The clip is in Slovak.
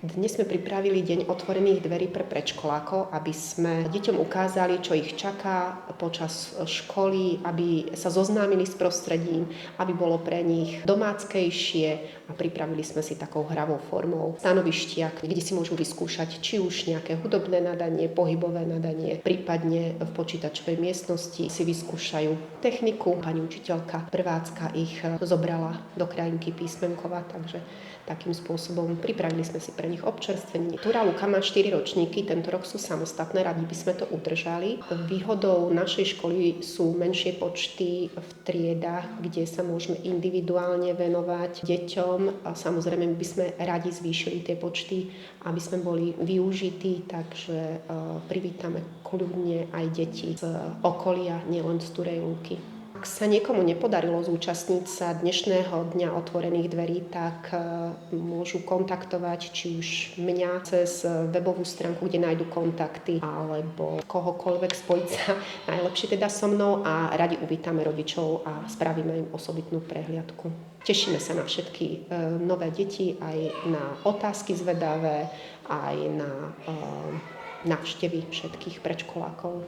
Dnes sme pripravili deň otvorených dverí pre predškolákov, aby sme deťom ukázali, čo ich čaká počas školy, aby sa zoznámili s prostredím, aby bolo pre nich domáckejšie a pripravili sme si takou hravou formou stanovištia, kde si môžu vyskúšať či už nejaké hudobné nadanie, pohybové nadanie, prípadne v počítačovej miestnosti si vyskúšajú techniku. Pani učiteľka prvácka ich zobrala do krajinky písmenkova, takže takým spôsobom pripravili sme si pre nich občerstvenie. Túra Luka má 4 ročníky, tento rok sú samostatné, radi by sme to udržali. Výhodou našej školy sú menšie počty v triedách, kde sa môžeme individuálne venovať deťom. A samozrejme by sme radi zvýšili tie počty, aby sme boli využití, takže privítame kľudne aj deti z okolia, nielen z Turej Luky. Ak sa niekomu nepodarilo zúčastniť sa dnešného dňa otvorených dverí, tak môžu kontaktovať či už mňa cez webovú stránku, kde nájdu kontakty, alebo kohokoľvek spojiť sa najlepšie teda so mnou a radi uvítame rodičov a spravíme im osobitnú prehliadku. Tešíme sa na všetky nové deti, aj na otázky zvedavé, aj na návštevy všetkých predškolákov.